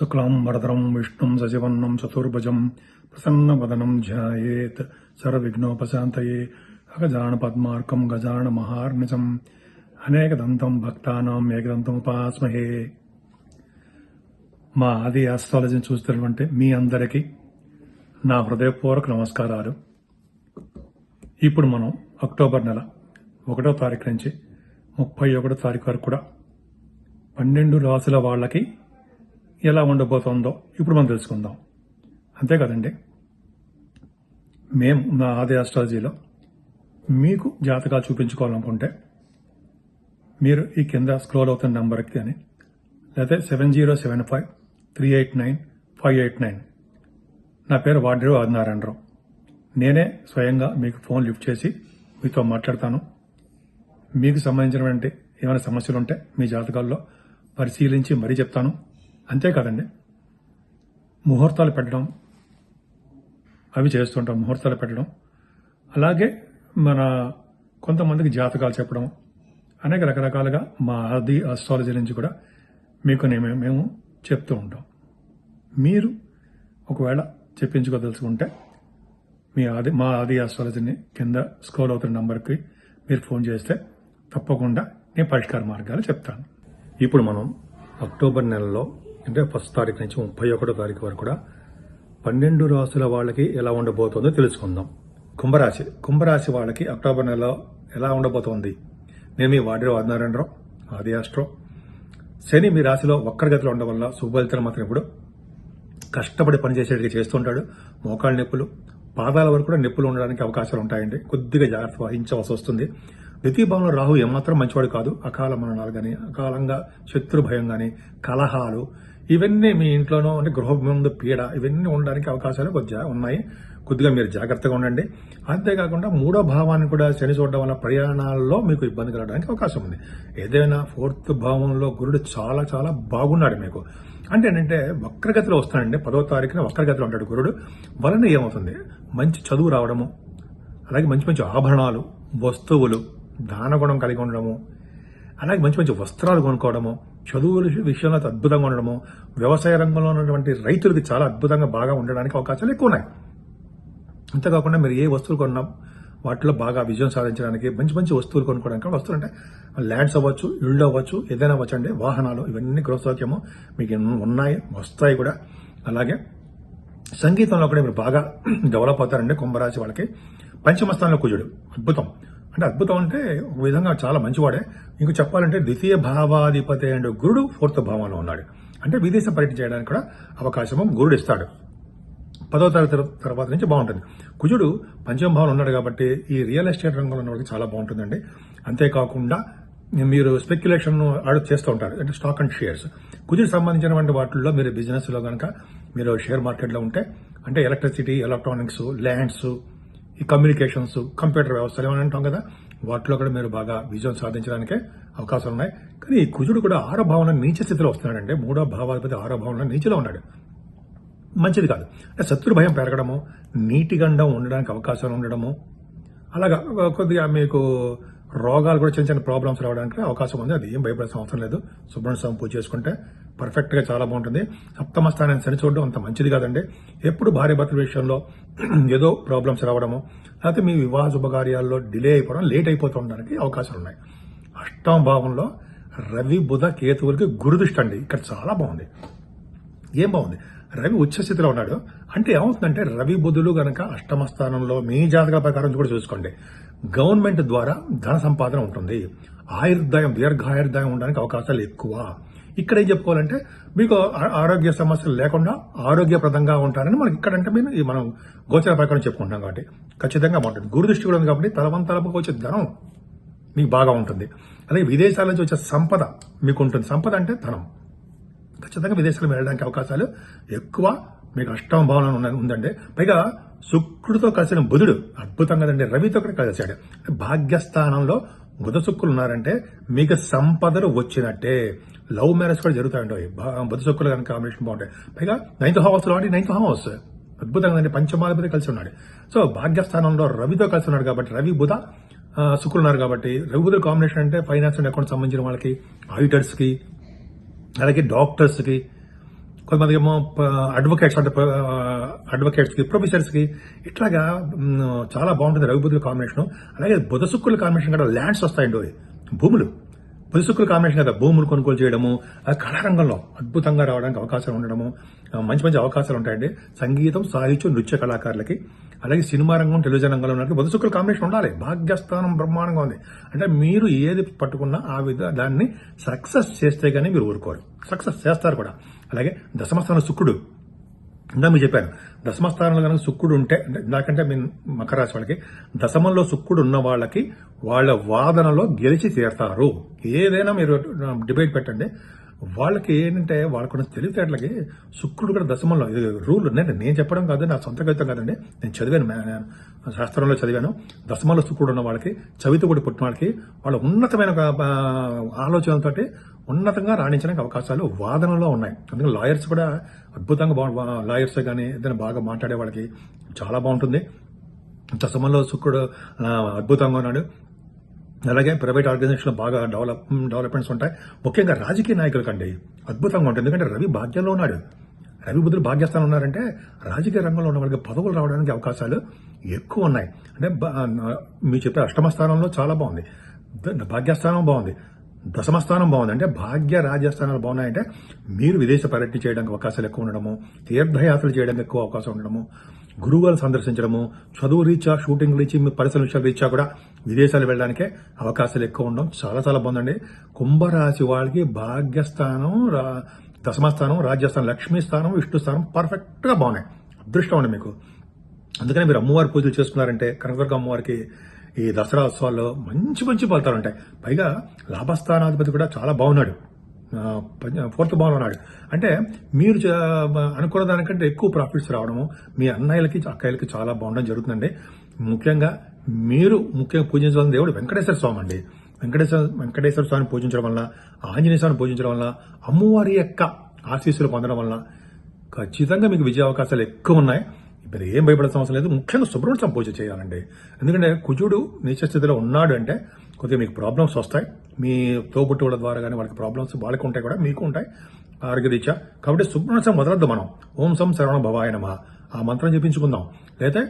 శుక్లాంబరధరం విష్ణుం సశివన్నం చతుర్భుజం ప్రసన్నవదనం ధ్యాయేత్ సర్వవిఘ్నోపశాంతయే అగజాన పద్మార్కం గజాన మహార్నిశం అనేకదంతం భక్తానాం ఏకదంతం ఉపాస్మహే. మా ఆది ఆస్ట్రాలజీని చూస్తున్నటువంటి మీ అందరికీ నా హృదయపూర్వక నమస్కారాలు. ఇప్పుడు మనం అక్టోబర్ నెల 1వ తారీఖు నుంచి 31వ తారీఖు వరకు కూడా 12 రాసుల వాళ్ళకి ఎలా ఉండబోతోందో ఇప్పుడు మనం తెలుసుకుందాం. అంతే కదండి, మేము నా ఆది ఆస్ట్రాలజీలో మీకు జాతకాలు చూపించుకోవాలనుకుంటే మీరు ఈ కింద స్క్రోల్ అవుతున్న నెంబర్కి కానీ లేకపోతే 7075389589 నా పేరు వాడ్రేవు ఆదినారాయణరావు. నేనే స్వయంగా మీకు ఫోన్ లిఫ్ట్ చేసి మీతో మాట్లాడతాను. మీకు సంబంధించినటువంటి ఏమైనా సమస్యలు ఉంటే మీ జాతకాల్లో పరిశీలించి మరీ చెప్తాను. అంతేకాదండి, ముహూర్తాలు పెట్టడం అవి చేస్తుంటాం. ముహూర్తాలు పెట్టడం, అలాగే మన కొంతమందికి జాతకాలు చెప్పడం, అనేక రకరకాలుగా మా ఆది ఆస్ట్రాలజీ నుంచి కూడా మీకు మేము చెప్తూ ఉంటాం. మీరు ఒకవేళ చెప్పించుకోదలుచుకుంటే మా ఆది ఆస్ట్రాలజీని కింద స్క్రోల్ అవుతున్న నంబర్కి మీరు ఫోన్ చేస్తే తప్పకుండా నేను పరిష్కార మార్గాలు చెప్తాను. ఇప్పుడు మనం అక్టోబర్ నెలలో అంటే 1వ తారీఖు నుంచి 31వ తారీఖు వరకు కూడా 12 రాసుల వాళ్ళకి ఎలా ఉండబోతుందో తెలుసుకుందాం. కుంభరాశి వాళ్ళకి అక్టోబర్ నెలలో ఎలా ఉండబోతోంది? నేను మీ వాడ్రేవు ఆదినారాయణరావు, ఆది ఆస్ట్రో. శని మీ రాశిలో వక్రగతిలో ఉండడం వల్ల శుభఫలితాలు మాత్రం ఇప్పుడు కష్టపడి పనిచేసేటిగా చేస్తుంటాడు. మోకాళ్ళ నొప్పులు, పాదాల వరకు కూడా నొప్పులు ఉండడానికి అవకాశాలు ఉంటాయండి. కొద్దిగా జాగ్రత్త వహించవలసి వస్తుంది. ద్వితీయ భావంలో రాహు ఏమాత్రం మంచివాడు కాదు. అకాల మరణాలు కానీ, అకాలంగా శత్రు భయం కానీ, కలహాలు, ఇవన్నీ మీ ఇంట్లోనో అంటే గృహ ముందు పీడ, ఇవన్నీ ఉండడానికి అవకాశాలు కొద్దిగా ఉన్నాయి. కొద్దిగా మీరు జాగ్రత్తగా ఉండండి. అంతేకాకుండా 3వ భావాన్ని కూడా శని చూడడం వల్ల ప్రయాణాల్లో మీకు ఇబ్బంది కలగడానికి అవకాశం ఉంది. ఏదైనా 4th భావంలో గురుడు చాలా చాలా బాగున్నాడు మీకు. అంటే ఏంటంటే వక్రగతిలో వస్తాడండి. 10వ తారీఖున వక్రగతిలో ఉంటాడు గురుడు. వలన ఏమవుతుంది, మంచి చదువు రావడము, అలాగే మంచి మంచి ఆభరణాలు, వస్తువులు, దానగుణం కలిగి ఉండడము, అలాగే మంచి మంచి వస్త్రాలు కొనుక్కోవడము, చదువుల విషయంలో అద్భుతంగా ఉండడము, వ్యవసాయ రంగంలో ఉన్నటువంటి రైతులకి చాలా అద్భుతంగా బాగా ఉండడానికి అవకాశాలు ఎక్కువ ఉన్నాయి. అంతేకాకుండా మీరు ఏ వస్తువులు కొన్నా వాటిలో బాగా విజయం సాధించడానికి మంచి మంచి వస్తువులు కొనుక్కోవడానికి, వస్తువులు అంటే ల్యాండ్స్ అవ్వచ్చు, ఇళ్ళు అవ్వచ్చు, ఏదైనా అవ్వచ్చు అండి, వాహనాలు, ఇవన్నీ గృహసౌఖ్యము మీకు ఉన్నాయి, వస్తాయి కూడా. అలాగే సంగీతంలో కూడా మీరు బాగా డెవలప్ అవుతారండి. కుంభరాశి వాళ్ళకి పంచమ స్థానంలో కుజుడు అద్భుతం. అంటే అద్భుతం అంటే ఒక విధంగా చాలా మంచివాడే. ఇంక చెప్పాలంటే ద్వితీయ భావాధిపతి అండ్ గురుడు 4th భావంలో ఉన్నాడు. అంటే విదేశ పర్యటన చేయడానికి కూడా అవకాశము గురుడు ఇస్తాడు. 10వ తరగతి తర్వాత నుంచి బాగుంటుంది. కుజుడు పంచమ భావంలో ఉన్నాడు కాబట్టి ఈ రియల్ ఎస్టేట్ రంగంలో ఉన్న వాళ్ళకి చాలా బాగుంటుందండి. అంతేకాకుండా మీరు స్పెక్యులేషన్ చేస్తూ ఉంటారు, అంటే స్టాక్ అండ్ షేర్స్. కుజుడు సంబంధించినటువంటి వాటిల్లో మీరు బిజినెస్ లో కనుక మీరు షేర్ మార్కెట్లో ఉంటే, అంటే ఎలక్ట్రిసిటీ, ఎలక్ట్రానిక్స్, ల్యాండ్స్, ఈ కమ్యూనికేషన్స్, కంప్యూటర్ వ్యవస్థలు ఏమని అంటాం కదా, వాటిలో కూడా మీరు బాగా విజయం సాధించడానికే అవకాశాలు ఉన్నాయి. కానీ ఈ కుజుడు కూడా 6వ భావంలో నీచ స్థితిలో వస్తున్నాడంటే, 3వ భావాధిపతి 6వ భావంలో నీచలో ఉన్నాడు. మంచిది కాదు. అంటే శత్రు భయం పెరగడము, నీటి గండం ఉండడానికి అవకాశాలు ఉండడము, అలాగా కొద్దిగా మీకు రోగాలు కూడా చిన్న చిన్న ప్రాబ్లమ్స్ రావడానికి అవకాశం ఉంది. అది ఏం భయపడాల్సిన అవసరం లేదు. సుబ్రహ్మణ్య స్వామి పూజ చేసుకుంటే పర్ఫెక్ట్ గా చాలా బాగుంటుంది. 7వ స్థానాన్ని శని చూడడం అంత మంచిది కాదండి. ఎప్పుడు భార్య భర్తల విషయంలో ఏదో ప్రాబ్లమ్స్ రావడము, లేకపోతే మీ వివాహ శుభకార్యాల్లో డిలే అయిపోవడం, లేట్ అయిపోతూ ఉండడానికి అవకాశాలు ఉన్నాయి. 8వ భావంలో రవి, బుధ, కేతువులకి గురుదృష్టి అండి. ఇక్కడ చాలా బాగుంది. ఏం బాగుంది, రవి ఉచ్చ స్థితిలో ఉన్నాడు. అంటే ఏమవుతుందంటే రవి, బుధులు గనక 8వ స్థానంలో మీ జాతక ప్రకారం కూడా చూసుకోండి, గవర్నమెంట్ ద్వారా ధన సంపాదన ఉంటుంది. ఆయుర్దాయం, దీర్ఘాయుర్దాయం ఉండడానికి అవకాశాలు ఎక్కువ. ఇక్కడ ఏం చెప్పుకోవాలంటే మీకు ఆరోగ్య సమస్యలు లేకుండా ఆరోగ్యప్రదంగా ఉంటారని మనకి ఇక్కడంటే మనం గోచర ప్రకారం చెప్పుకుంటాం కాబట్టి ఖచ్చితంగా బాగుంటుంది. గురుదృష్టి కూడా ఉంది కాబట్టి తలవంతలకు వచ్చే ధనం మీకు బాగా ఉంటుంది. అలాగే విదేశాల నుంచి వచ్చే సంపద మీకు ఉంటుంది. సంపద అంటే ధనం. ఖచ్చితంగా విదేశాలకు వెళ్ళడానికి అవకాశాలు ఎక్కువ. మీకు 8వ భావన ఉందండి. పైగా శుక్రుడితో కలిసిన బుధుడు అద్భుతం కదండి. రవితో కూడా కలిశాడు. భాగ్యస్థానంలో బుధ శుక్రులు ఉన్నారంటే మీకు సంపదలు వచ్చినట్టే. లవ్ మ్యారేజ్ కూడా జరుగుతాయండి. బుధ శుక్రులు కనుక కాంబినేషన్ బాగుంటాయి. పైగా 9th హౌస్ లో అంటే 9th హౌస్ అద్భుతంగా కదండి. పంచమాధిపతి కలిసి ఉన్నాడు. సో భాగ్యస్థానంలో రవితో కలిసి ఉన్నాడు కాబట్టి, రవి బుధ శుక్రులు ఉన్నారు కాబట్టి, రవి బుధుల కాంబినేషన్ అంటే ఫైనాన్స్ అండ్ అకౌంట్ సంబంధించిన వాళ్ళకి, ఆడిటర్స్ కి, అలాగే డాక్టర్స్ కి, కొంతమంది ఏమో అడ్వకేట్స్ అంటే అడ్వకేట్స్ కి ప్రొఫెసర్స్ కి ఇట్లాగా చాలా బాగుంటుంది రవి బుధుల కాంబినేషన్. అలాగే బుధ శుక్రుల కాంబినేషన్ కూడా ల్యాండ్స్ వస్తాయండి, భూములు. బుధ శుక్రుల కాంబినేషన్ కదా, భూములు కొనుగోలు చేయడము, కళారంగంలో అద్భుతంగా రావడానికి అవకాశాలు ఉండడము, మంచి మంచి అవకాశాలు ఉంటాయండి సంగీతం, సాహిత్యం, నృత్య కళాకారులకి. అలాగే సినిమా రంగం, టెలివిజన్ రంగంలో ఉన్న బుధ శుక్రుల కాంబినేషన్ ఉండాలి. భాగ్యస్థానం బ్రహ్మాండంగా ఉంది. అంటే మీరు ఏది పట్టుకున్నా ఆ దాన్ని సక్సెస్ చేస్తే గానీ మీరు ఊరుకోరు, సక్సెస్ చేస్తారు కూడా. అలాగే దశమస్థానం శుక్రుడు, ఇందా మీరు చెప్పాను, దశమస్థానంలో కనుక శుక్రుడు ఉంటే, అంటే ఇందాకంటే మీ మకర రాశి వాళ్ళకి దశమంలో శుక్రుడు ఉన్న వాళ్ళకి వాళ్ళ వాదనలో గెలిచి తీరతారు. ఏదైనా మీరు డిబేట్ పెట్టండి, వాళ్ళకి ఏంటంటే వాళ్ళకున్న తెలివితేటలకి శుక్రుడు కూడా దశమంలో, ఇది రూల్ నేను చెప్పడం కాదు, నా సొంత కవితం కాదండి, నేను చదివాను, శాస్త్రంలో చదివాను. దశమంలో శుక్రుడు ఉన్న వాళ్ళకి, చవితి కూడా పుట్టిన వాళ్ళకి వాళ్ళ ఉన్నతమైన ఆలోచనలతోటి ఉన్నతంగా రాణించడానికి అవకాశాలు వాదనలో ఉన్నాయి. అందుకని లాయర్స్ కూడా అద్భుతంగా లాయర్స్ కానీ ఏదైనా బాగా మాట్లాడే వాళ్ళకి చాలా బాగుంటుంది. దశమంలో శుక్రుడు అద్భుతంగా ఉన్నాడు. అలాగే ప్రైవేట్ ఆర్గనైజేషన్ బాగా డెవలప్మెంట్స్ ఉంటాయి. ముఖ్యంగా రాజకీయ నాయకుల కంటే అద్భుతంగా ఉంటుంది. ఎందుకంటే రవి భాగ్యంలో ఉన్నాడు, రవి బుధులు భాగ్యస్థానం ఉన్నారంటే రాజకీయ రంగంలో ఉన్న వాళ్ళకి పదవులు రావడానికి అవకాశాలు ఎక్కువ ఉన్నాయి. అంటే మీరు చెప్పే అష్టమ స్థానంలో చాలా బాగుంది, భాగ్యస్థానం బాగుంది, దశమ స్థానం బాగుంది. అంటే భాగ్య రాజ్యస్థానాలు బాగున్నాయంటే మీరు విదేశ పర్యటన చేయడానికి అవకాశాలు ఎక్కువ ఉండడము, తీర్థయాత్రలు చేయడానికి ఎక్కువ అవకాశం ఉండడము, గురువులు సందర్శించడము, చదువు రీత్యా, షూటింగ్ రీచి, పరిసర విషయాల రీత్యా కూడా విదేశాలు వెళ్ళడానికే అవకాశాలు ఎక్కువ ఉండడం చాలా చాలా బాగుందండి. కుంభరాశి వాళ్ళకి భాగ్యస్థానం, దశమస్థానం, రాజ్యస్థానం, లక్ష్మీ స్థానం, విష్ణు స్థానం పర్ఫెక్ట్ గా బాగున్నాయి. అదృష్టం అండి మీకు. అందుకని మీరు అమ్మవారి పూజలు చేసుకున్నారంటే, కనకదుర్గ అమ్మవారికి ఈ దసరా ఉత్సవాల్లో మంచి మంచి ఫలితాలు ఉంటాయి. పైగా లాభస్థానాధిపతి కూడా చాలా బాగున్నాడు, 4th భావంలో ఉన్నాడు. అంటే మీరు అనుకున్న దానికంటే ఎక్కువ ప్రాఫిట్స్ రావడము, మీ అన్నయ్యలకి అక్కయ్యలకి చాలా బాగుండడం జరుగుతుందండి. ముఖ్యంగా మీరు ముఖ్యంగా పూజించాల్సిన దేవుడు వెంకటేశ్వర స్వామి అండి. వెంకటేశ్వర స్వామిని పూజించడం వల్ల, ఆంజనేయ స్వామిని పూజించడం వల్ల, అమ్మవారి యొక్క ఆశీస్సులు పొందడం వల్ల ఖచ్చితంగా మీకు విజయ అవకాశాలు ఎక్కువ ఉన్నాయి. ఇప్పుడు ఏం భయపడాల్సిన అవసరం లేదు. ముఖ్యంగా సుబ్రహ్మణ్య స్వామి పూజ చేయాలండి. ఎందుకంటే కుజుడు నీచ స్థితిలో ఉన్నాడు అంటే కొద్దిగా మీకు ప్రాబ్లమ్స్ వస్తాయి. మీ తోబుట్టువుల ద్వారా కానీ వాళ్ళకి ప్రాబ్లమ్స్ వాళ్ళకి ఉంటాయి కూడా, మీకు ఉంటాయి ఆరోగ్యరీత్యా. కాబట్టి సుబ్రహ్మణ్య స్వామి వదలద్దు మనం. ఓం సం శరవణ భవాయ నమః ఆ మంత్రం చెప్పించుకుందాం, లేకపోతే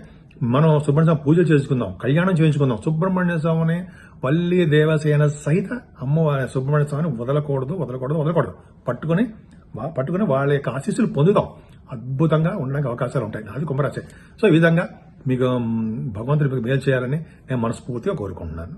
మనం సుబ్రహ్మణ్య స్వామి పూజ చేసుకుందాం, కళ్యాణం చేయించుకుందాం. సుబ్రహ్మణ్య స్వామిని వల్లి దేవసేన సహిత అమ్మవారి సుబ్రహ్మణ్య స్వామిని వదలకూడదు. పట్టుకుని వాళ్ళ యొక్క ఆశీస్సులు పొందుదాం. అద్భుతంగా ఉండడానికి అవకాశాలు ఉంటాయి. అది కుంభరాశి. సో ఈ విధంగా మీకు భగవంతుడు మీకు మేలు చేయాలని నేను మనస్ఫూర్తిగా కోరుకుంటున్నాను.